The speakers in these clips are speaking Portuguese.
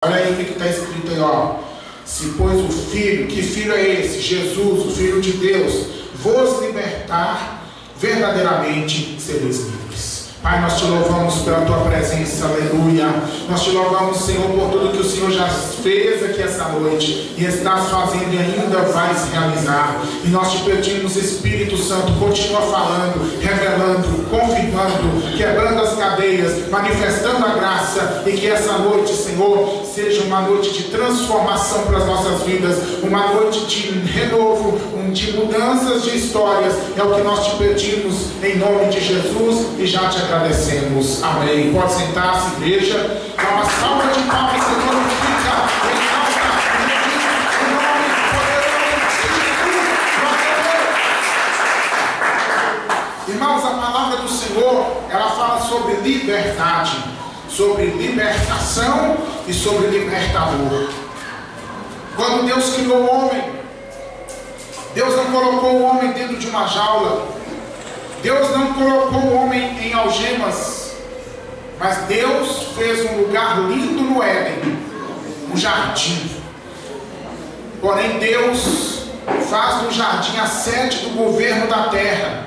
Olha aí o que está escrito aí, ó. Se pois o Filho, que Filho é esse? Jesus, o Filho de Deus, vos libertar, verdadeiramente sereis livres. Pai, nós te louvamos pela tua presença, aleluia. Nós te louvamos, Senhor, por tudo que o Senhor já fez aqui essa noite e estás fazendo e ainda vais realizar. E nós te pedimos, Espírito Santo, continua falando, revelando, confirmando, quebrando as cadeias, manifestando a graça, e que essa noite, Senhor, seja uma noite de transformação para as nossas vidas, uma noite de renovo, de mudanças de histórias. É o que nós te pedimos em nome de Jesus e já te agradecemos. Amém. Pode sentar-se, igreja. Dá uma salva de palmas, Senhor, glorifica, exalta, em nome poderoso de Jesus. Irmãos, a palavra do Senhor, ela fala sobre liberdade, sobre libertação e sobre libertador. Quando Deus criou o homem, Deus não colocou o homem dentro de uma jaula. Deus não colocou o homem em algemas. Mas Deus fez um lugar lindo no Éden, um jardim. Porém Deus faz do jardim a sede do governo da terra.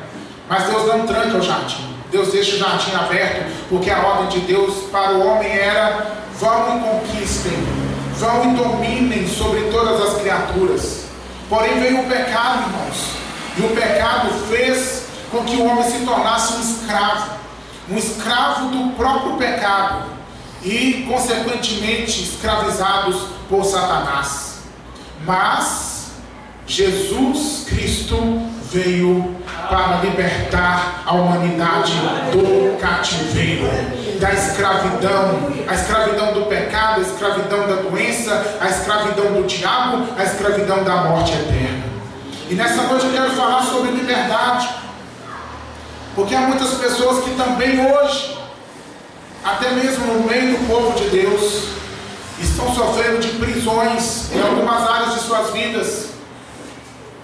Mas Deus não tranca o jardim. Deus deixa o jardim aberto, porque a ordem de Deus para o homem era: vão e conquistem, vão e dominem sobre todas as criaturas. Porém veio o pecado, irmãos, e o pecado fez com que o homem se tornasse um escravo do próprio pecado e consequentemente escravizados por Satanás. Mas Jesus Cristo veio para libertar a humanidade do cativeiro, da escravidão, a escravidão do pecado, a escravidão da doença, a escravidão do diabo, a escravidão da morte eterna. E nessa noite eu quero falar sobre liberdade, porque há muitas pessoas que também hoje, até mesmo no meio do povo de Deus, estão sofrendo de prisões em algumas áreas de suas vidas.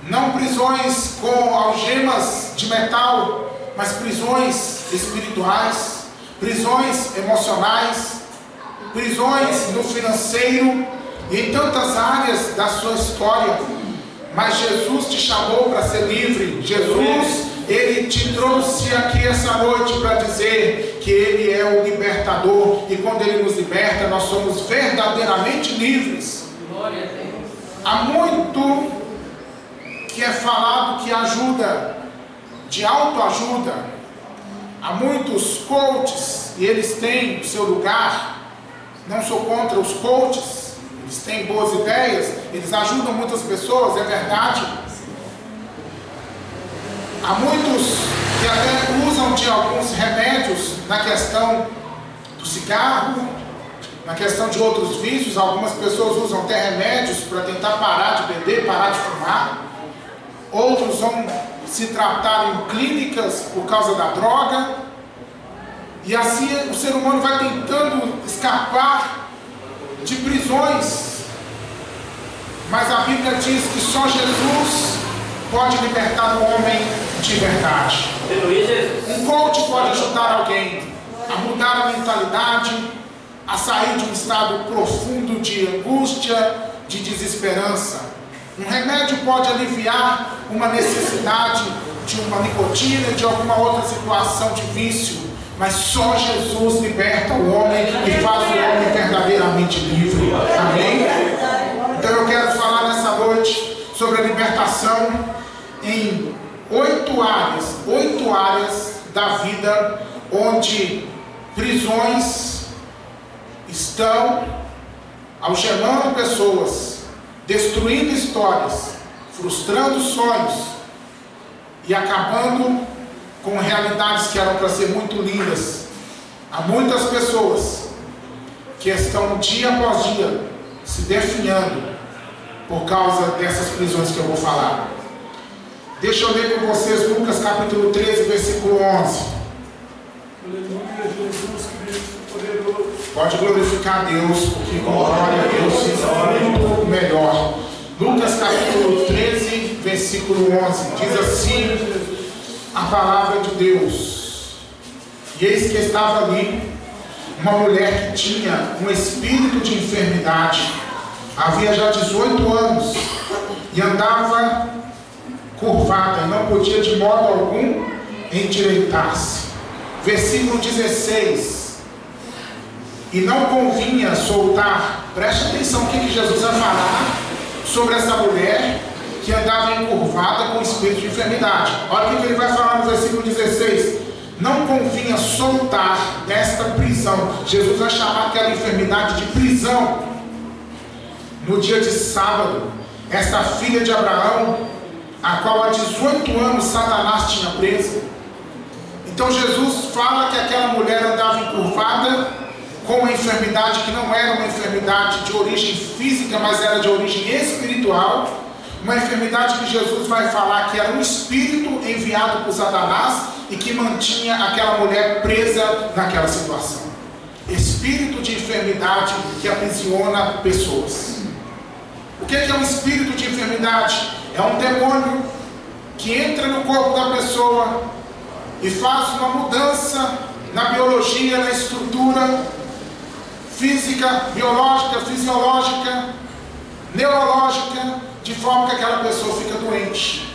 Não prisões com algemas de metal, mas prisões espirituais, prisões emocionais, prisões no financeiro e em tantas áreas da sua história. Mas Jesus te chamou para ser livre. Jesus, Ele te trouxe aqui essa noite para dizer que Ele é o libertador, e quando Ele nos liberta, nós somos verdadeiramente livres. Glória a Deus. Há muito que é falado que ajuda, de autoajuda. Há muitos coaches e eles têm o seu lugar. Não sou contra os coaches, eles têm boas ideias, eles ajudam muitas pessoas, é verdade. Há muitos que até usam de alguns remédios na questão do cigarro, na questão de outros vícios. Algumas pessoas usam até remédios para tentar parar de beber, parar de fumar. Outros vão se tratar em clínicas por causa da droga. E assim o ser humano vai tentando escapar de prisões. Mas a Bíblia diz que só Jesus pode libertar o homem de verdade. Um coach pode ajudar alguém a mudar a mentalidade, a sair de um estado profundo de angústia, de desesperança. Um remédio pode aliviar uma necessidade de uma nicotina, de alguma outra situação de vício, mas só Jesus liberta o homem e faz o homem verdadeiramente livre. Amém? Então eu quero falar nessa noite sobre a libertação em 8 áreas da vida onde prisões estão algemando pessoas, destruindo histórias, frustrando sonhos e acabando com realidades que eram para ser muito lindas. Há muitas pessoas que estão dia após dia se definhando por causa dessas prisões que eu vou falar. Deixa eu ler com vocês Lucas capítulo 13, versículo 11. Pode glorificar a Deus, porque com glória a Deus é muito melhor. Lucas capítulo 13, versículo 11, diz assim a palavra de Deus: e eis que estava ali uma mulher que tinha um espírito de enfermidade, havia já 18 anos, e andava curvada, e não podia de modo algum endireitar-se. Versículo 16: e não convinha soltar. Preste atenção o que Jesus vai falar sobre essa mulher que andava encurvada com espírito de enfermidade. Olha o que ele vai falar no versículo 16: não convinha soltar desta prisão. Jesus vai chamar aquela enfermidade de prisão. No dia de sábado, esta filha de Abraão, a qual há 18 anos Satanás tinha presa. Então Jesus fala que aquela mulher andava encurvada com uma enfermidade que não era uma enfermidade de origem física, mas era de origem espiritual. Uma enfermidade que Jesus vai falar que era um espírito enviado por Satanás e que mantinha aquela mulher presa naquela situação. Espírito de enfermidade que aprisiona pessoas. O que é um espírito de enfermidade? É um demônio que entra no corpo da pessoa e faz uma mudança na biologia, na estrutura física, biológica, fisiológica, neurológica, de forma que aquela pessoa fica doente.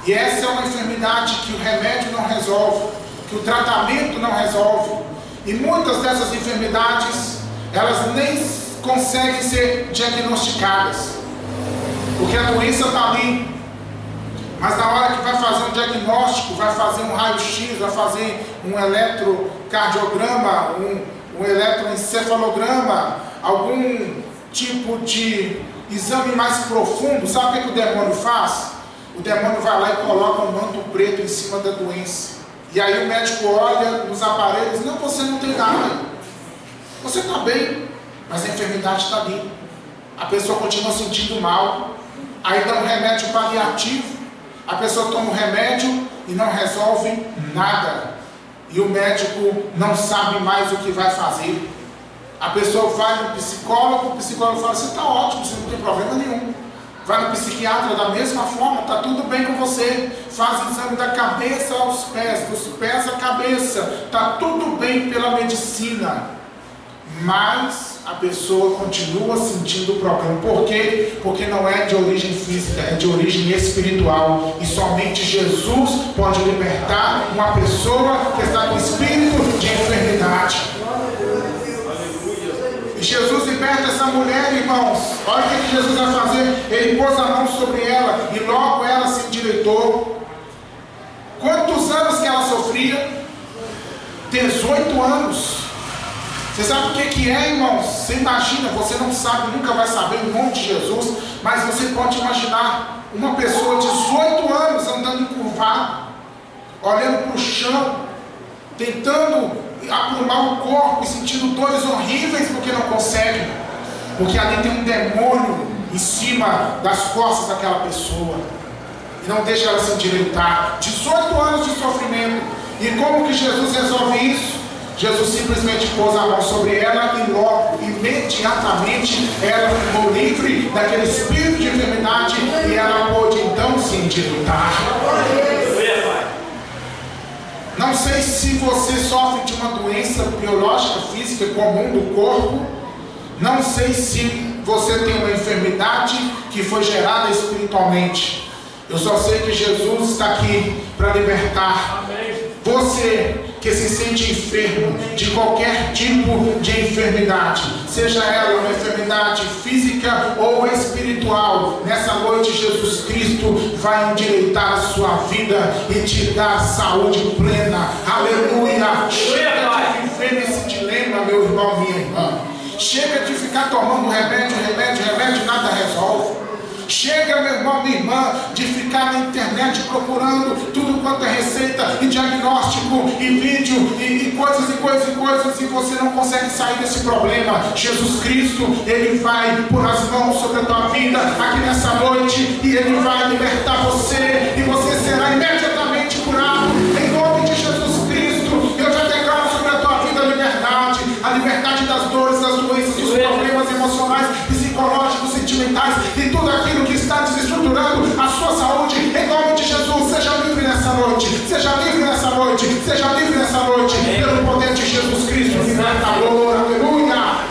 E essa é uma enfermidade que o remédio não resolve, que o tratamento não resolve. E muitas dessas enfermidades, elas nem conseguem ser diagnosticadas, porque a doença está ali. Mas na hora que vai fazer um diagnóstico, vai fazer um raio-x, vai fazer um eletrocardiograma, um eletroencefalograma, algum tipo de exame mais profundo, sabe o que o demônio faz? O demônio vai lá e coloca um manto preto em cima da doença. E aí o médico olha nos aparelhos e diz: não, você não tem nada, você está bem, mas a enfermidade está ali. A pessoa continua sentindo mal. Aí dá um remédio paliativo, a pessoa toma um remédio e não resolve nada. E o médico não sabe mais o que vai fazer. A pessoa vai no psicólogo, o psicólogo fala: você está ótimo, você não tem problema nenhum. Vai no psiquiatra da mesma forma: está tudo bem com você. Faz o exame da cabeça aos pés, dos pés à cabeça, está tudo bem pela medicina. Mas a pessoa continua sentindo o problema. Por quê? Porque não é de origem física, é de origem espiritual. E somente Jesus pode libertar uma pessoa que está com espírito de enfermidade. E Jesus liberta essa mulher, irmãos. Olha o que Jesus vai fazer. Ele pôs a mão sobre ela e logo ela se endireitou. Quantos anos que ela sofria? 18 anos. Você sabe o que é, irmãos? Você imagina, você não sabe, nunca vai saber o nome de Jesus, mas você pode imaginar uma pessoa de 18 anos andando encurvado, olhando para o chão, tentando aprumar o corpo e sentindo dores horríveis porque não consegue, porque ali tem um demônio em cima das costas daquela pessoa e não deixa ela se endireitar. 18 anos de sofrimento. E como que Jesus resolve isso? Jesus simplesmente pôs a mão sobre ela e logo, imediatamente, ela ficou livre daquele espírito de enfermidade e ela pôde então se endireitar. Não sei se você sofre de uma doença biológica, física, comum do corpo. Não sei se você tem uma enfermidade que foi gerada espiritualmente. Eu só sei que Jesus está aqui para libertar. Você que se sente enfermo de qualquer tipo de enfermidade, seja ela uma enfermidade física ou espiritual, nessa noite Jesus Cristo vai endireitar a sua vida e te dar saúde plena. Aleluia! Chega de viver nesse dilema, meu irmão, minha irmã. Chega de ficar tomando remédio, nada resolve. Chega, meu irmão, minha irmã, de ficar na internet procurando tudo quanto é receita e diagnóstico e vídeo e coisas e você não consegue sair desse problema. Jesus Cristo, Ele vai pôr as mãos sobre a tua vida aqui nessa noite e Ele vai libertar você e você será imediatamente curado. Em nome de Jesus Cristo, eu já declaro sobre a tua vida a liberdade das dores, das doenças, dos problemas emocionais, psicológicos, sentimentais e tudo aquilo que está desestruturando a sua saúde. Em nome de Jesus, seja livre nessa noite, seja livre nessa noite, seja livre nessa noite, pelo poder de Jesus Cristo. libertador, aleluia.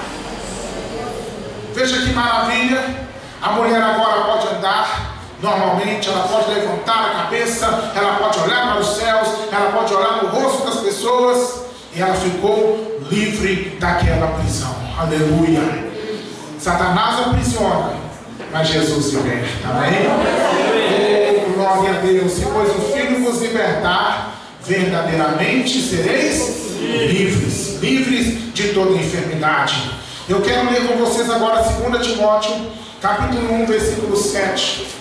Veja que maravilha. A mulher agora pode andar normalmente, ela pode levantar a cabeça, ela pode olhar para os céus, ela pode olhar no rosto das pessoas, e ela ficou livre daquela prisão, aleluia. Satanás aprisiona, mas Jesus liberta, amém? Oh, glória a Deus. E pois o Filho vos libertar, verdadeiramente sereis livres, livres de toda enfermidade. Eu quero ler com vocês agora 2 Timóteo, capítulo 1, versículo 7.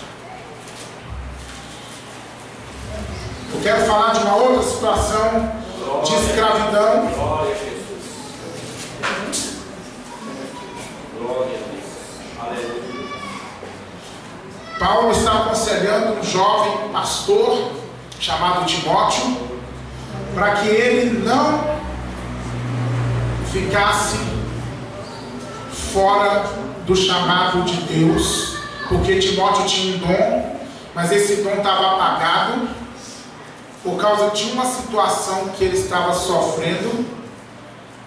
Eu quero falar de uma outra situação de escravidão. Paulo está aconselhando um jovem pastor chamado Timóteo para que ele não ficasse fora do chamado de Deus, porque Timóteo tinha um dom, mas esse dom estava apagado por causa de uma situação que ele estava sofrendo.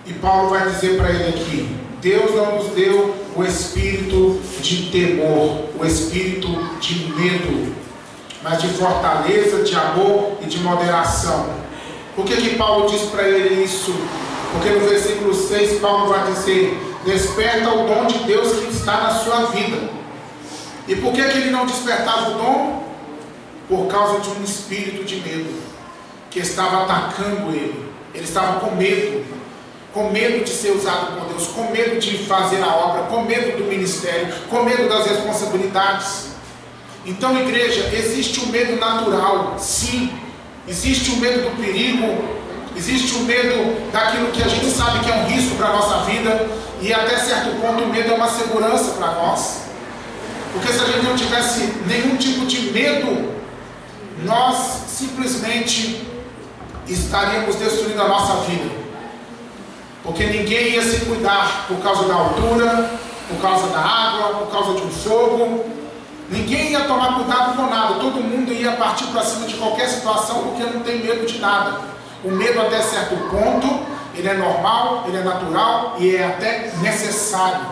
E Paulo vai dizer para ele aqui: Deus não nos deu o espírito de temor, o espírito de medo, mas de fortaleza, de amor e de moderação. Por que Paulo diz para ele isso? Porque no versículo 6 Paulo vai dizer: desperta o dom de Deus que está na sua vida. E por que ele não despertava o dom? Por causa de um espírito de medo que estava atacando ele. Ele estava com medo de ser usado por Deus, com medo de fazer a obra, com medo do ministério, com medo das responsabilidades. Então, igreja, existe o medo natural, sim. Existe o medo do perigo, existe o medo daquilo que a gente sabe que é um risco para a nossa vida, e até certo ponto o medo é uma segurança para nós. Porque se a gente não tivesse nenhum tipo de medo, nós simplesmente estaríamos destruindo a nossa vida. Porque ninguém ia se cuidar por causa da altura, por causa da água, por causa de um fogo. Ninguém ia tomar cuidado com nada. Todo mundo ia partir para cima de qualquer situação, porque não tem medo de nada. O medo, até certo ponto, ele é normal, ele é natural e é até necessário.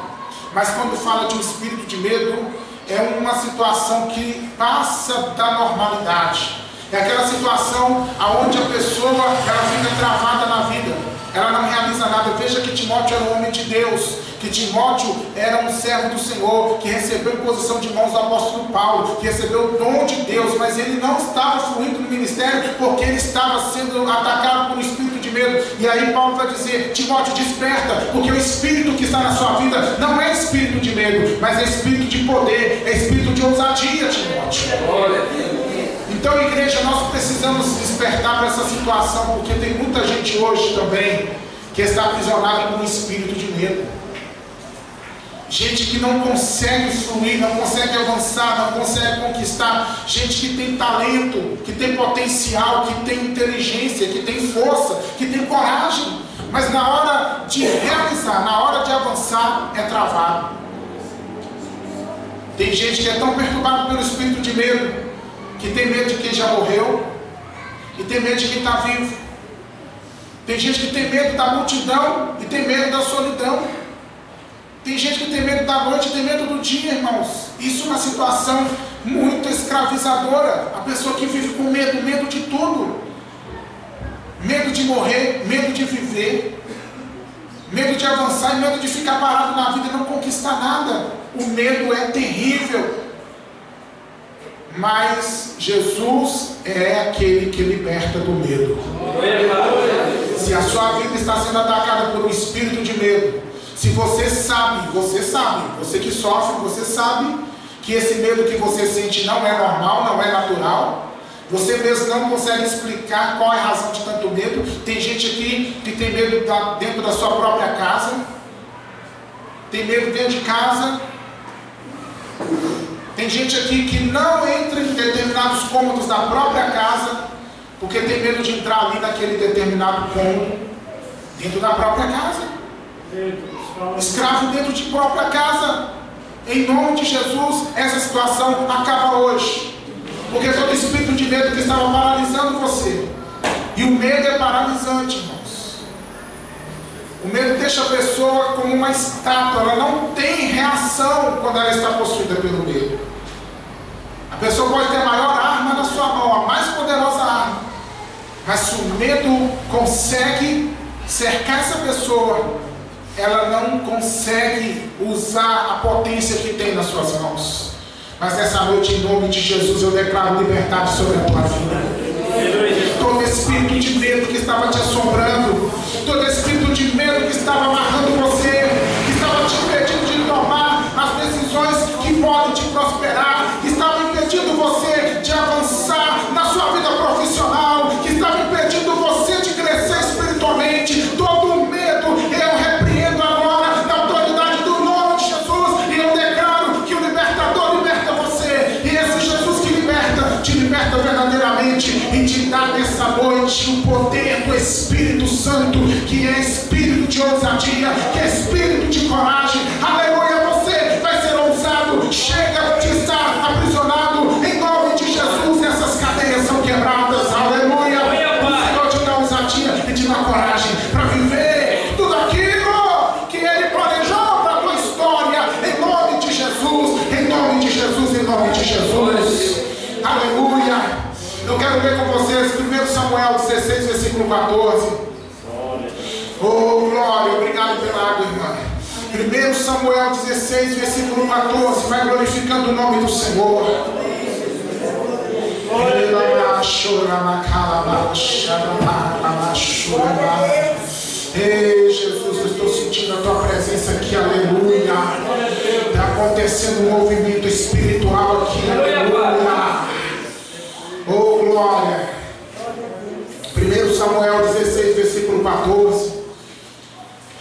Mas quando fala de um espírito de medo, é uma situação que passa da normalidade. É aquela situação onde a pessoa ela fica travada na vida, ela não realiza nada. Veja que Timóteo era um homem de Deus, que Timóteo era um servo do Senhor, que recebeu imposição de mãos do apóstolo Paulo, que recebeu o dom de Deus, mas ele não estava fluindo no ministério porque ele estava sendo atacado por um espírito de medo. E aí Paulo vai dizer: Timóteo, desperta, porque o espírito que está na sua vida não é espírito de medo, mas é espírito de poder, é espírito de ousadia, Timóteo. Glória a Deus. Então, igreja, nós precisamos despertar para essa situação, porque tem muita gente hoje também que está aprisionada por um espírito de medo. Gente que não consegue fluir, não consegue avançar, não consegue conquistar. Gente que tem talento, que tem potencial, que tem inteligência, que tem força, que tem coragem, mas na hora de realizar, na hora de avançar, é travado. Tem gente que é tão perturbada pelo espírito de medo, que tem medo de quem já morreu e tem medo de quem está vivo. Tem gente que tem medo da multidão e tem medo da solidão. Tem gente que tem medo da noite e tem medo do dia, irmãos. Isso é uma situação muito escravizadora. A pessoa que vive com medo, medo de tudo. Medo de morrer, medo de viver, medo de avançar e medo de ficar parado na vida e não conquistar nada. O medo é terrível. Mas Jesus é aquele que liberta do medo. Se a sua vida está sendo atacada por um espírito de medo, se você sabe, você que sofre, você sabe que esse medo que você sente não é normal, não é natural, você mesmo não consegue explicar qual é a razão de tanto medo. Tem gente aqui que tem medo dentro da sua própria casa, tem medo dentro de casa. Tem gente aqui que não entra em determinados cômodos da própria casa, porque tem medo de entrar ali naquele determinado cômodo, dentro da própria casa. Escravo dentro de própria casa. Em nome de Jesus, essa situação acaba hoje. Porque todo espírito de medo que estava paralisando você. E o medo é paralisante, irmãos. O O medo deixa a pessoa como uma estátua, ela não tem reação quando ela está possuída pelo medo. A pessoa pode ter a maior arma na sua mão, a mais poderosa arma, mas se o medo consegue cercar essa pessoa, ela não consegue usar a potência que tem nas suas mãos. Mas nessa noite, em nome de Jesus, eu declaro liberdade sobre a tua vida. Todo espírito de medo que estava te assombrando, todo espírito de medo que estava amarrando você, que estava te impedindo de tomar as decisões que podem te prosperar, que estava impedindo você de avançar na sua vida profissional, que estava impedindo você de crescer espiritualmente, todo o medo, eu repreendo agora na autoridade do nome de Jesus, e eu declaro que o libertador liberta você, e esse Jesus que liberta, te liberta verdadeiramente, e te dá nessa noite o poder do Espírito Santo, que é espírito de ousadia, que é espírito de coragem. Aleluia, você vai ser ousado, chega de estar aprisionado, em nome de Jesus, essas cadeias são quebradas. Aleluia, o Senhor te dá ousadia e te dá coragem para viver tudo aquilo que Ele planejou para a tua história, em nome de Jesus, em nome de Jesus, em nome de Jesus. Aleluia. Eu quero ver com vocês 1 Samuel 16, versículo 14. Oh, glória, obrigado pela água, irmã. 1 Samuel 16, versículo 14. Vai glorificando o nome do Senhor. Ei, Jesus, eu estou sentindo a tua presença aqui, aleluia. Está acontecendo um movimento espiritual aqui, aleluia. Oh, glória. 1 Samuel 16, versículo 14.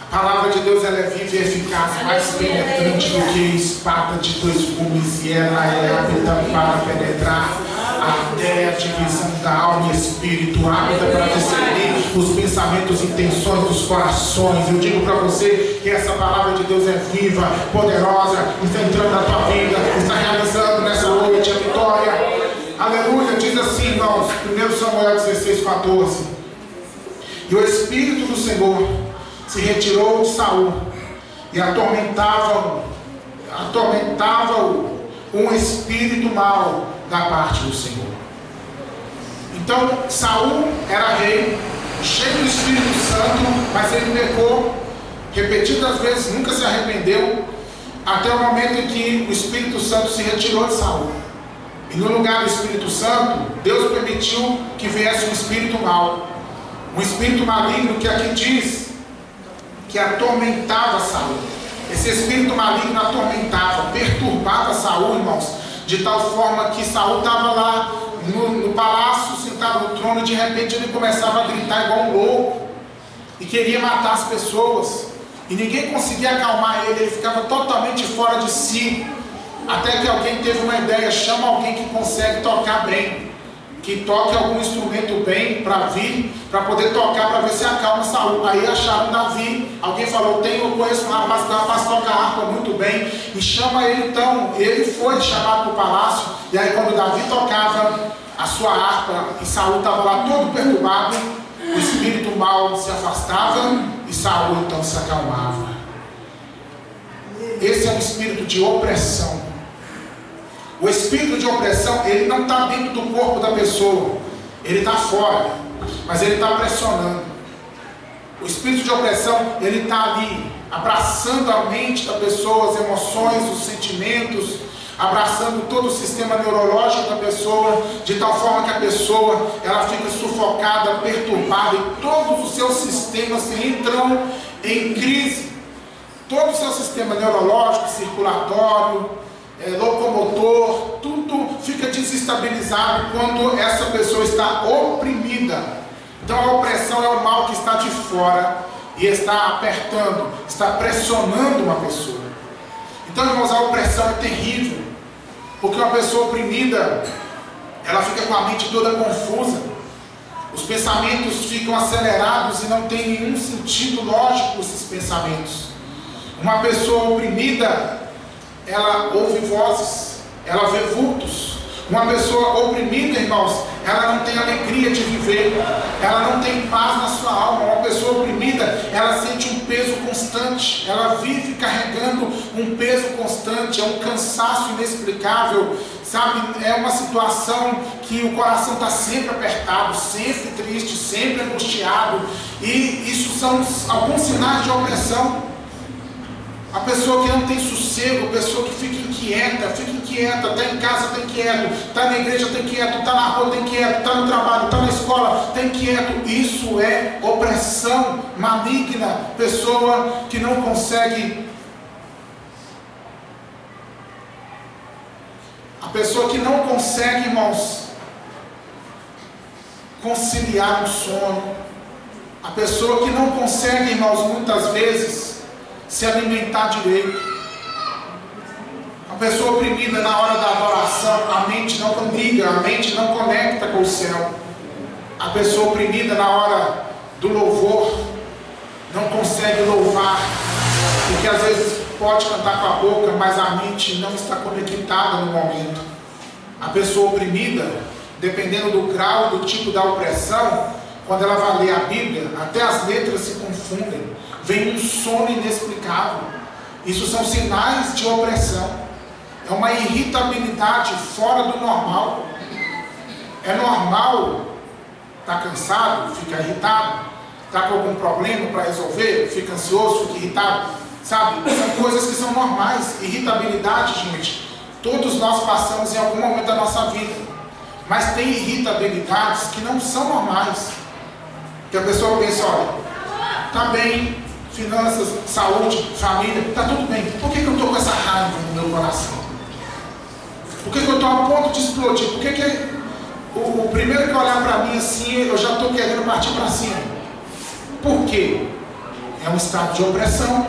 A palavra de Deus, ela é viva e eficaz, mais penetrante do que espada de dois gumes, e ela é apta para penetrar até a divisão da alma e espírito, apta para discernir os pensamentos e intenções dos corações. Eu digo para você que essa palavra de Deus é viva, poderosa, está entrando na tua vida, está realizando nessa noite a vitória. Aleluia, diz assim, irmãos, 1 Samuel 16, 14. E o Espírito do Senhor se retirou de Saul, e atormentava-o um espírito mau da parte do Senhor. Então, Saul era rei, cheio do Espírito Santo, mas ele pecou repetidas vezes, nunca se arrependeu, até o momento em que o Espírito Santo se retirou de Saul. E no lugar do Espírito Santo, Deus permitiu que viesse um espírito mau, um espírito maligno, que aqui diz que atormentava Saul. Esse espírito maligno atormentava, perturbava Saul, irmãos, de tal forma que Saul estava lá no palácio, sentado no trono, e de repente ele começava a gritar igual um louco e queria matar as pessoas, e ninguém conseguia acalmar ele, ele ficava totalmente fora de si. Até que alguém teve uma ideia: chama alguém que consegue tocar bem, que toque algum instrumento bem para vir, para poder tocar, para ver se acalma Saul. Aí acharam Davi. Alguém falou: eu conheço um rapaz que toca harpa muito bem, e chama ele. Então ele foi chamado para o palácio, e aí quando Davi tocava a sua harpa e Saul estava lá todo perturbado, o espírito mau se afastava e Saul então se acalmava. Esse é um espírito de opressão. O espírito de opressão, ele não está dentro do corpo da pessoa, ele está fora, mas ele está pressionando. O espírito de opressão, ele está ali, abraçando a mente da pessoa, as emoções, os sentimentos, abraçando todo o sistema neurológico da pessoa, de tal forma que a pessoa, ela fica sufocada, perturbada, e todos os seus sistemas entram em crise. Todo o seu sistema neurológico, circulatório, locomotor, tudo fica desestabilizado quando essa pessoa está oprimida. Então a opressão é o mal que está de fora e está apertando, está pressionando uma pessoa. Então, irmãos, a opressão é terrível, porque uma pessoa oprimida, ela fica com a mente toda confusa, os pensamentos ficam acelerados e não tem nenhum sentido lógico esses pensamentos. Uma pessoa oprimida, ela ouve vozes, ela vê vultos. Uma pessoa oprimida, irmãos, ela não tem alegria de viver, ela não tem paz na sua alma. Uma pessoa oprimida, ela sente um peso constante, ela vive carregando um peso constante, é um cansaço inexplicável, sabe? É uma situação que o coração está sempre apertado, sempre triste, sempre angustiado, e isso são alguns sinais de opressão. A pessoa que não tem sossego, a pessoa que fica inquieta, está em casa, está inquieto, está na igreja, está inquieto, está na rua, está inquieto, está no trabalho, está na escola, está inquieto. Isso é opressão maligna. Pessoa que não consegue, irmãos, conciliar o sono. A pessoa que não consegue, irmãos, muitas vezes se alimentar direito. A pessoa oprimida na hora da adoração, a mente não liga, a mente não conecta com o céu. A pessoa oprimida na hora do louvor não consegue louvar, porque às vezes pode cantar com a boca, mas a mente não está conectada no momento. A pessoa oprimida, dependendo do grau, do tipo da opressão, quando ela vai ler a Bíblia, até as letras se confundem, vem um sono inexplicável. Isso são sinais de opressão. É uma irritabilidade fora do normal. É normal estar cansado, fica irritado, está com algum problema para resolver, fica ansioso, fica irritado, sabe? São coisas que são normais. Irritabilidade, gente, todos nós passamos em algum momento da nossa vida, mas tem irritabilidades que não são normais, que a pessoa pensa, olha, está bem, finanças, saúde, família, está tudo bem, por que eu estou com essa raiva no meu coração? Por que eu estou a ponto de explodir? Por que o primeiro que olhar para mim assim, eu já estou querendo partir para cima? Por quê? É um estado de opressão.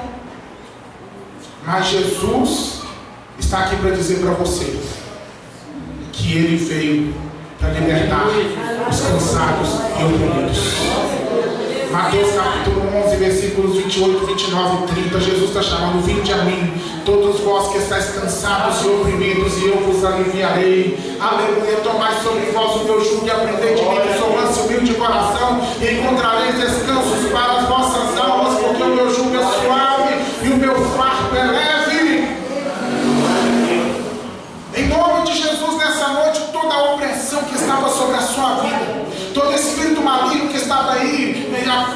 Mas Jesus está aqui para dizer para você que Ele veio para libertar os cansados e oprimidos. Mateus capítulo 11, versículos 28, 29 e 30, Jesus está chamando: vinde a mim, todos vós que estáis cansados e oprimidos, e eu vos aliviarei. Aleluia, tomai sobre vós o meu jugo e aprendei de mim, que sou manso e humilde de coração, e encontrareis descansos para as vossas almas, porque o meu jugo é suave e o meu fardo é leve. Em nome de Jesus, nessa noite, toda a opressão que estava sobre a sua vida, todo espírito maligno que estava aí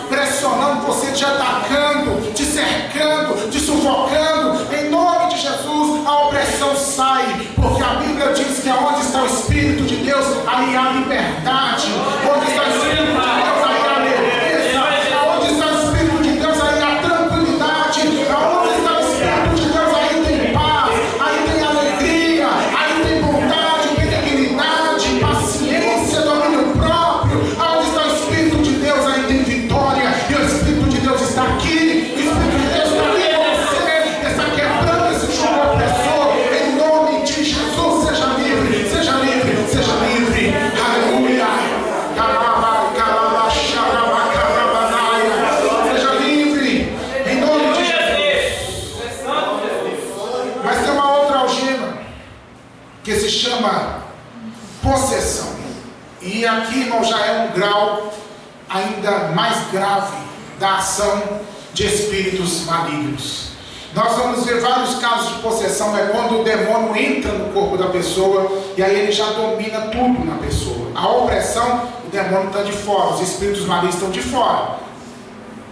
pressionando você, te atacando, te cercando, te sufocando, em nome de Jesus, a opressão sai, porque a Bíblia diz que aonde está o Espírito de Deus, aí há liberdade. Onde está o Espírito de Deus, aí há leveza. Aonde está o Espírito de Deus, aí há tranquilidade. Aonde está o Espírito de Deus, aí tem paz, aí tem alegria, aí tem bondade, benignidade, paciência, domínio próprio. Aonde está o Espírito de Deus, aí tem vitória. E o Espírito de Deus está aqui. O Espírito de Deus está aqui com você. Está quebrando esse jugo opressor. Em nome de Jesus, seja livre, seja livre, seja livre. Aleluia. Seja livre. Em nome de Jesus. Mas tem uma outra algema que se chama possessão. E aqui, irmão, já é um grau ainda mais grave da ação de espíritos malignos. Nós vamos ver vários casos de possessão. É quando o demônio entra no corpo da pessoa e aí ele já domina tudo na pessoa. A opressão, o demônio está de fora, os espíritos malignos estão de fora,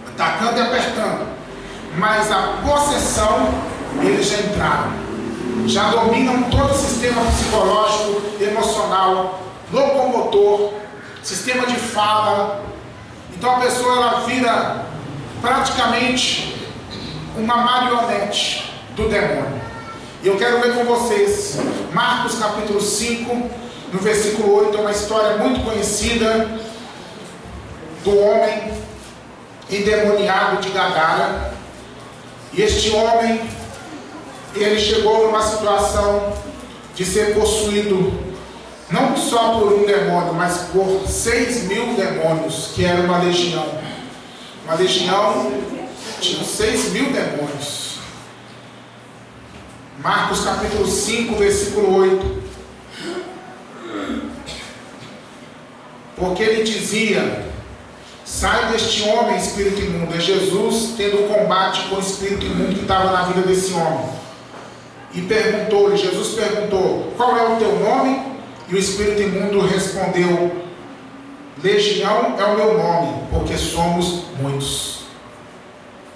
atacando e apertando. Mas a possessão, eles já entraram, já dominam todo o sistema psicológico, emocional, locomotor, sistema de fala. Então a pessoa, ela vira praticamente uma marionete do demônio. E eu quero ver com vocês Marcos capítulo 5, no versículo 8, é uma história muito conhecida do homem endemoniado de Gadara. E este homem, ele chegou numa situação de ser possuído não só por um demônio, mas por 6.000 demônios, que era uma legião. Uma legião tinha 6.000 demônios. Marcos capítulo 5, versículo 8. porque ele dizia: sai deste homem, espírito imundo. É Jesus tendo combate com o espírito imundo que estava na vida desse homem. E perguntou-lhe, Jesus perguntou: qual é o teu nome? E o espírito imundo respondeu: Legião é o meu nome, porque somos muitos.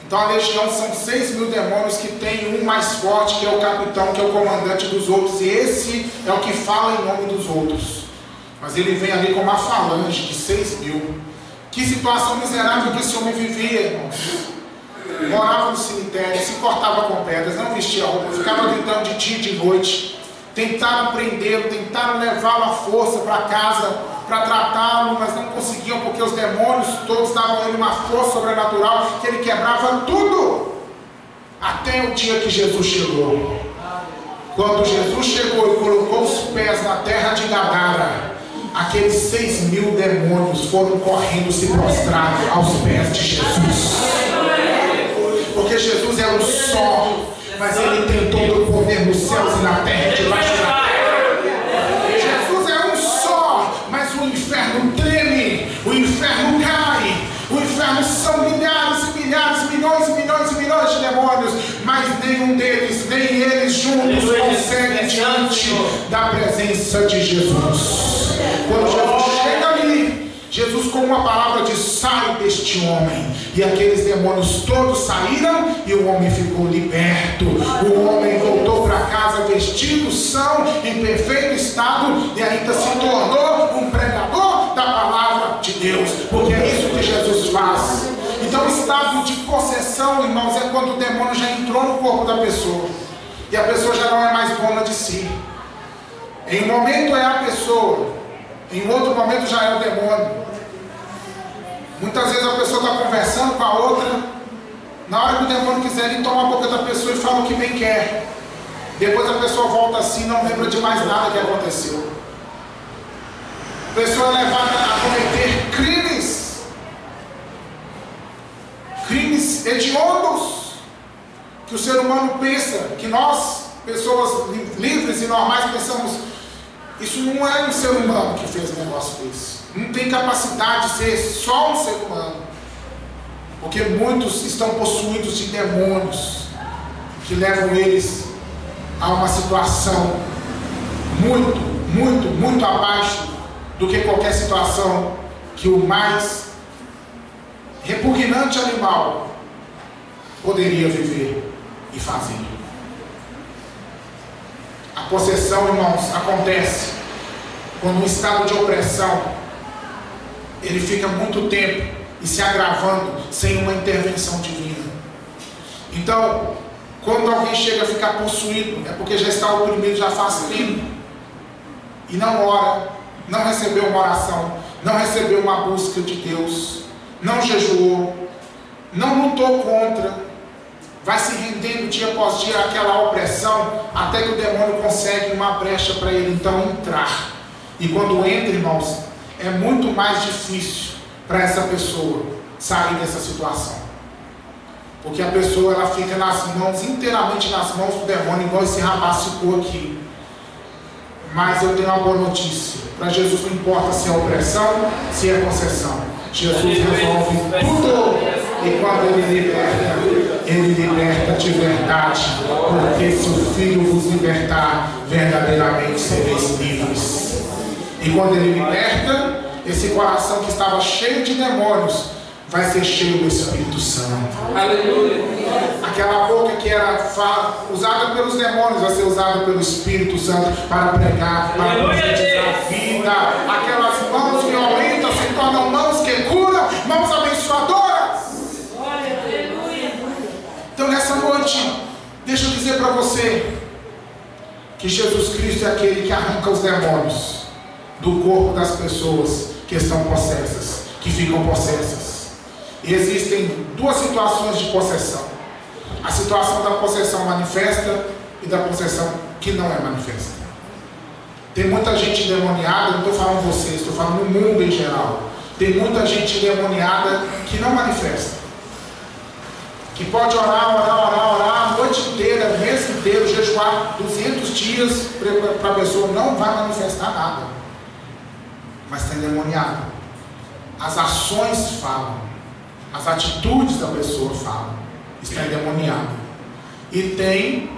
Então a legião são 6.000 demônios que tem um mais forte, que é o capitão, que é o comandante dos outros. E esse é o que fala em nome dos outros. Mas ele vem ali com uma falange de 6.000. Que situação miserável que esse homem vivia, irmãos. Morava no cemitério, se cortava com pedras, não vestia roupa, ficava gritando de dia e de noite. Tentaram prendê-lo, tentaram levá-lo à força para casa, para tratá-lo, mas não conseguiam, porque os demônios todos davam a ele uma força sobrenatural, que ele quebrava tudo. Até o dia que Jesus chegou. Quando Jesus chegou e colocou os pés na terra de Gadara, aqueles 6.000 demônios foram correndo se prostrar aos pés de Jesus. Porque Jesus é um só, mas ele tem todo o poder nos céus e na terra e debaixo da terra. Jesus é um só, mas o inferno treme, o inferno cai, o inferno são milhares e milhares, milhões e milhões e milhões de demônios, mas nenhum deles, nem eles juntos conseguem diante da presença de Jesus. Quando Jesus chega ali, Jesus com uma palavra diz: sai deste homem. E aqueles demônios todos saíram e o homem ficou liberto. O homem voltou para casa vestido, são, em perfeito estado, e ainda se tornou um pregador da palavra de Deus, porque é isso que Jesus faz. Então o estado de possessão, irmãos, é quando o demônio já entrou no corpo da pessoa e a pessoa já não é mais dona de si. Em um momento é a pessoa, em outro momento já é o demônio. Muitas vezes a pessoa está conversando com a outra, na hora que o demônio quiser, ele toma a boca da pessoa e fala o que bem quer. Depois a pessoa volta assim, não lembra de mais nada que aconteceu. A pessoa é levada a cometer crimes hediondos, que o ser humano pensa, que nós, pessoas livres e normais, pensamos: isso não é um ser humano que fez um negócio desse. Não tem capacidade de ser só um ser humano. Porque muitos estão possuídos de demônios que levam eles a uma situação muito, muito, muito abaixo do que qualquer situação que o mais repugnante animal poderia viver e fazer. A possessão, irmãos, acontece quando um estado de opressão ele fica muito tempo e se agravando sem uma intervenção divina. Então, quando alguém chega a ficar possuído, é porque já está oprimido já faz tempo e não ora, não recebeu uma oração, não recebeu uma busca de Deus, não jejuou, não lutou contra, vai se rendendo dia após dia àquela opressão, até que o demônio consegue uma brecha para ele então entrar. E quando entra, irmãos, é muito mais difícil para essa pessoa sair dessa situação, porque a pessoa ela fica nas mãos, inteiramente nas mãos do demônio, igual esse rapaz ficou aqui. Mas eu tenho uma boa notícia: para Jesus não importa se é opressão, se é possessão, Jesus resolve tudo. E quando ele liberta de verdade, porque se o Filho vos libertar, verdadeiramente sereis livres. E quando ele liberta, esse coração que estava cheio de demônios vai ser cheio do Espírito Santo. Aleluia. Aquela boca que era usada pelos demônios vai ser usada pelo Espírito Santo para pregar, para profetizar a vida. Aquelas mãos violentas se tornam mãos que curam, mãos abençoadoras. Então nessa noite, deixa eu dizer para você que Jesus Cristo é aquele que arranca os demônios do corpo das pessoas que estão possessas, que ficam possessas. E existem duas situações de possessão: a situação da possessão manifesta e da possessão que não é manifesta. Tem muita gente endemoniada, não estou falando vocês, estou falando no mundo em geral. Tem muita gente endemoniada que não manifesta, que pode orar a noite inteira, mês inteiro, jejuar 200 dias para a pessoa, não vai manifestar nada, mas está endemoniado. as ações falam, as atitudes da pessoa falam, está endemoniado. E tem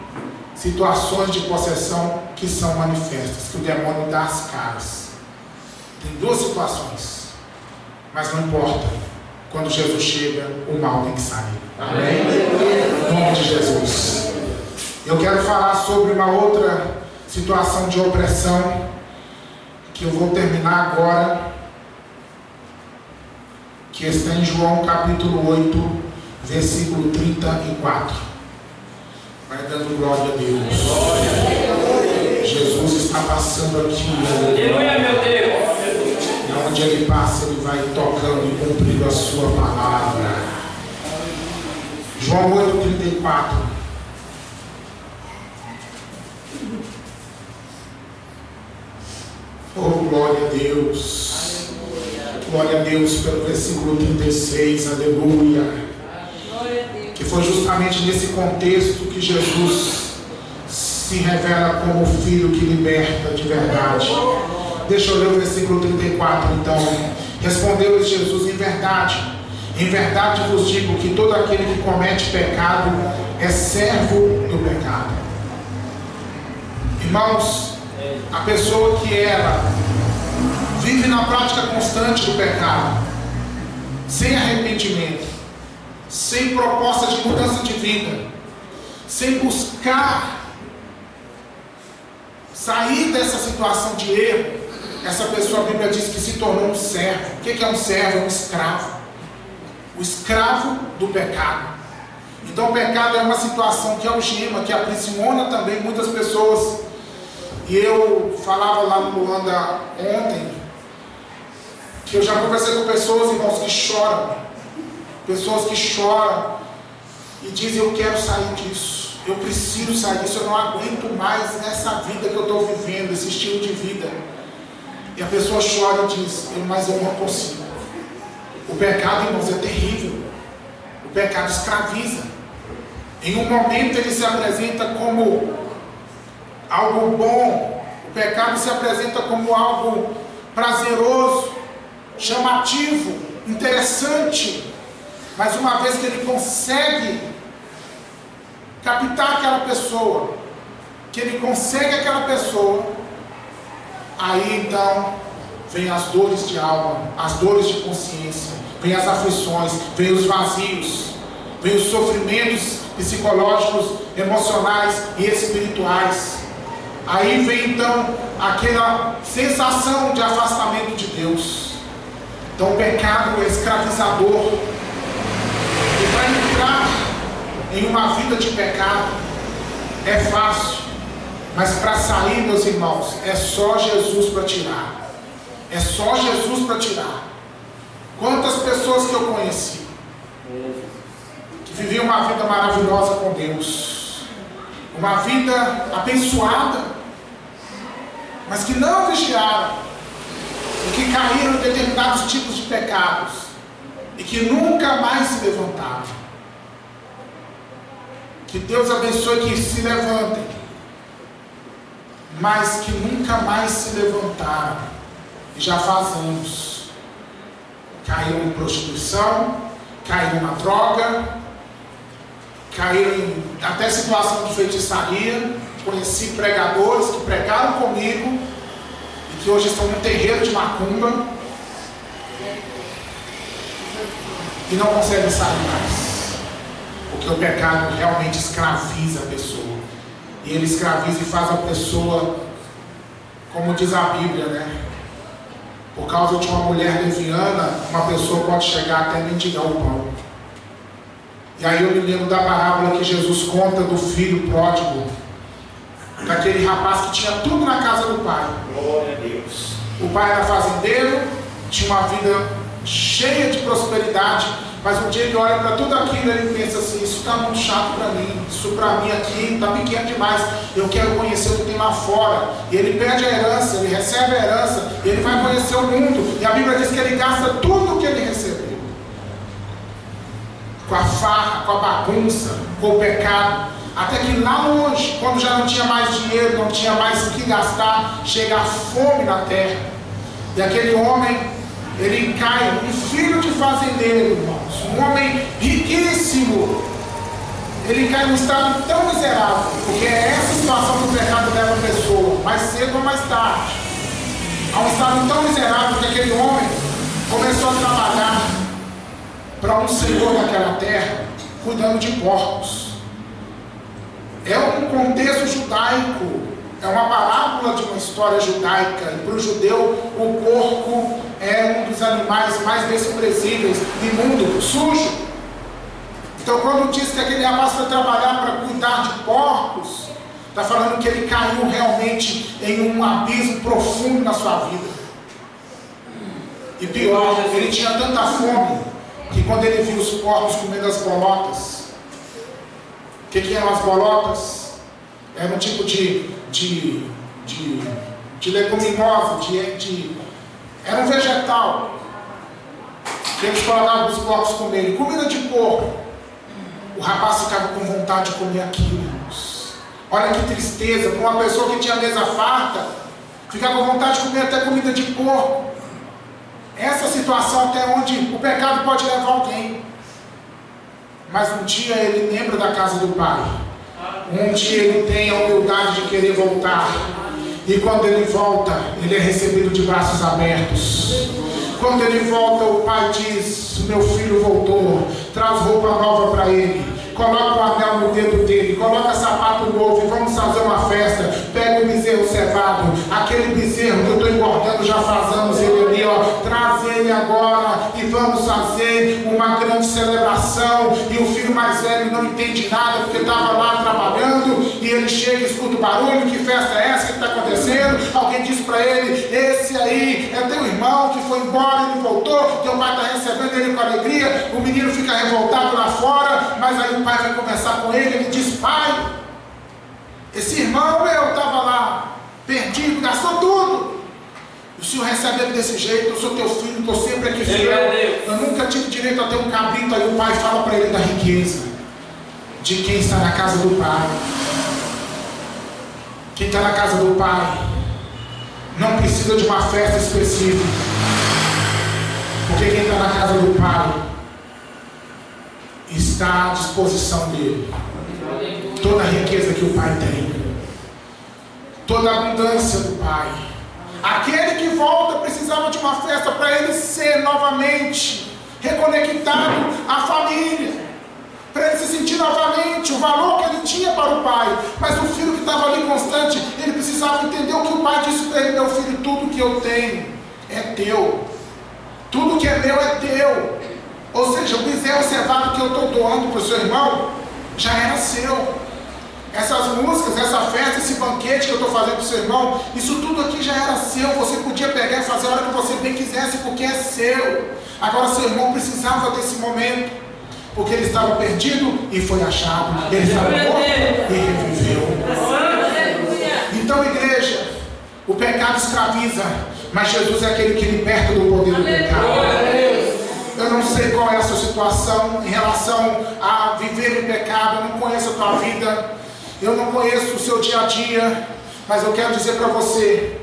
situações de possessão que são manifestas, que o demônio dá as caras. Tem duas situações, mas não importa. Quando Jesus chega, o mal tem que sair. Amém? Em nome de Jesus. Eu quero falar sobre uma outra situação de opressão, que eu vou terminar agora, que está em João capítulo 8, versículo 34. Vai dando glória a Deus. Jesus está passando aqui. Aleluia, meu Deus. E onde ele passa, ele vai tocando e cumprindo a sua palavra. João 8, 34. Oh, glória a Deus. Glória a Deus pelo versículo 36. Aleluia. Que foi justamente nesse contexto que Jesus se revela como o Filho que liberta de verdade. Deixa eu ler o versículo 34 então. Respondeu-lhes Jesus: em verdade vos digo que todo aquele que comete pecado é servo do pecado. Irmãos, a pessoa que ela vive na prática constante do pecado, sem arrependimento, sem proposta de mudança de vida, sem buscar sair dessa situação de erro, essa pessoa, a Bíblia diz que se tornou um servo. O que é um servo? É um escravo. O escravo do pecado. Então o pecado é uma situação que algema, que aprisiona também muitas pessoas. E eu falava lá no Luanda ontem, que eu já conversei com pessoas, irmãos, que choram. Pessoas que choram e dizem: eu quero sair disso, eu preciso sair disso, eu não aguento mais nessa vida que eu estou vivendo, esse estilo de vida. E a pessoa chora e diz: mas eu não consigo. O pecado, irmãos, é terrível. O pecado escraviza. Em um momento ele se apresenta como algo bom. O pecado se apresenta como algo prazeroso, chamativo, interessante. Mas uma vez que ele consegue captar aquela pessoa, que ele consegue aquela pessoa, aí então vem as dores de alma, as dores de consciência, vem as aflições, vem os vazios, vem os sofrimentos psicológicos, emocionais e espirituais. Aí vem então aquela sensação de afastamento de Deus. Então o pecado é escravizador. E para entrar em uma vida de pecado é fácil, mas para sair, meus irmãos, é só Jesus para tirar. É só Jesus para tirar. Quantas pessoas que eu conheci que viviam uma vida maravilhosa com Deus, uma vida abençoada, mas que não vigiaram e que caíram em determinados tipos de pecados e que nunca mais se levantaram. Que Deus abençoe, que se levantem, mas que nunca mais se levantaram. E já faz anos. Caíram em prostituição, caíram na droga, caíram em até situação de feitiçaria. Conheci pregadores que pregaram comigo e que hoje estão no terreiro de macumba e não conseguem sair mais, porque o pecado realmente escraviza a pessoa. E ele escraviza e faz a pessoa, como diz a Bíblia, né? Por causa de uma mulher leviana, uma pessoa pode chegar até mendigar o pão. E aí eu me lembro da parábola que Jesus conta do filho pródigo, daquele rapaz que tinha tudo na casa do pai. Glória a Deus. O pai era fazendeiro, tinha uma vida cheia de prosperidade, mas um dia ele olha para tudo aquilo e ele pensa assim: isso está muito chato para mim, isso para mim aqui está pequeno demais, eu quero conhecer o que tem lá fora. E ele perde a herança, ele recebe a herança, e ele vai conhecer o mundo, e a Bíblia diz que ele gasta tudo o que ele recebeu, com a farra, com a bagunça, com o pecado, até que lá longe, quando já não tinha mais dinheiro, não tinha mais o que gastar, chega a fome na terra, e aquele homem Ele cai, um filho de fazendeiro, irmãos, um homem riquíssimo, ele cai num estado tão miserável, porque é essa situação que o pecado leva a pessoa, mais cedo ou mais tarde, a um estado tão miserável que aquele homem começou a trabalhar para um senhor daquela terra, cuidando de porcos. É um contexto judaico, é uma parábola de uma história judaica, e para o judeu o porco é um dos animais mais desprezíveis, imundo, sujo. Então quando diz que aquele rapaz foi trabalhar para cuidar de porcos, está falando que ele caiu realmente em um abismo profundo na sua vida. E pior, ele tinha tanta fome, que quando ele viu os porcos comendo as bolotas, o que eram as bolotas? Era um tipo de leguminosa, era um vegetal que eles colocavam os porcos comerem, comida de porco. O rapaz ficava com vontade de comer aquilo, irmãos. Olha que tristeza, para uma pessoa que tinha mesa farta, ficava com vontade de comer até comida de porco. Essa situação até onde o pecado pode levar alguém. Mas um dia ele lembra da casa do Pai. Um dia ele tem a humildade de querer voltar. E quando ele volta, ele é recebido de braços abertos. Quando ele volta, o pai diz: meu filho voltou, traz roupa nova para ele, coloca um anel no dedo dele, coloca sapato novo e vamos fazer uma festa. Pega o bezerro cevado, aquele bezerro que eu estou engordando já faz anos, ele ali, ó, traz ele agora e vamos fazer uma grande celebração. E o filho mais velho não entende nada porque estava lá trabalhando, e ele chega e escuta o barulho: que festa é essa que está acontecendo? Alguém diz para ele: esse aí é teu irmão que foi embora, ele voltou, teu pai está recebendo ele com alegria. O menino fica revoltado lá fora, mas aí o pai vai conversar com ele. Ele diz: pai, esse irmão meu estava lá perdido, gastou tudo, o senhor recebe ele desse jeito, eu sou teu filho, estou sempre aqui fiel, eu nunca tive direito a ter um cabrito. Aí o pai fala para ele da riqueza de quem está na casa do pai. Quem está na casa do pai não precisa de uma festa específica, porque quem está na casa do pai está à disposição dele. Toda a riqueza que o pai tem, toda a abundância do pai. Aquele que volta precisava de uma festa para ele ser novamente reconectado à família, para ele se sentir novamente o valor que ele tinha para o pai. Mas o filho que estava ali constante, ele precisava entender o que o pai disse para ele: meu filho, tudo que eu tenho é teu, tudo que é meu é teu. Ou seja, o bezerro cevado que eu estou doando para o seu irmão já era seu. Essas músicas, essa festa, esse banquete que eu estou fazendo para o seu irmão, isso tudo aqui já era seu. Você podia pegar e fazer a hora que você bem quisesse, porque é seu. Agora seu irmão precisava desse momento, porque ele estava perdido e foi achado. Ele estava morto e reviveu. Então, igreja, o pecado escraviza, mas Jesus é aquele que liberta do poder do pecado. Eu não sei qual é a sua situação em relação a viver em pecado. Eu não conheço a tua vida, eu não conheço o seu dia a dia, mas eu quero dizer para você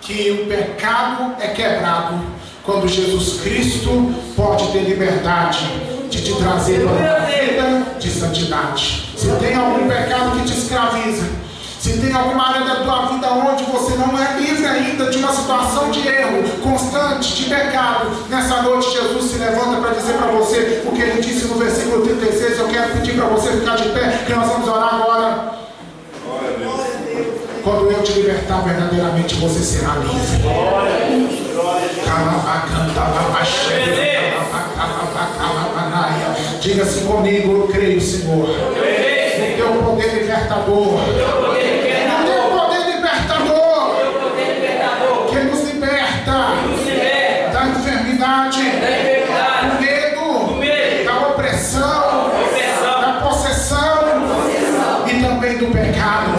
que o pecado é quebrado quando Jesus Cristo pode ter liberdade de te trazer para uma vida de santidade. Se tem algum pecado que te escraviza, se tem alguma área da tua vida onde você não é livre ainda de uma situação de erro constante, de pecado, nessa noite Jesus se levanta para dizer para você o que ele disse no versículo 36. Eu quero pedir para você ficar de pé, que nós vamos orar agora. Quando eu te libertar verdadeiramente, você será livre. Diga assim comigo: eu creio, Senhor, no teu poder libertador. Que nos liberta da enfermidade, do medo, da opressão, da possessão e também do pecado.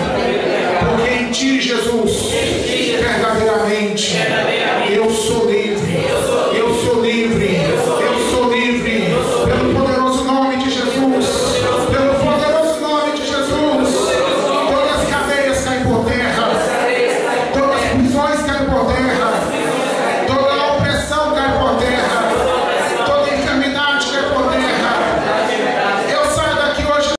Porque em ti, Jesus,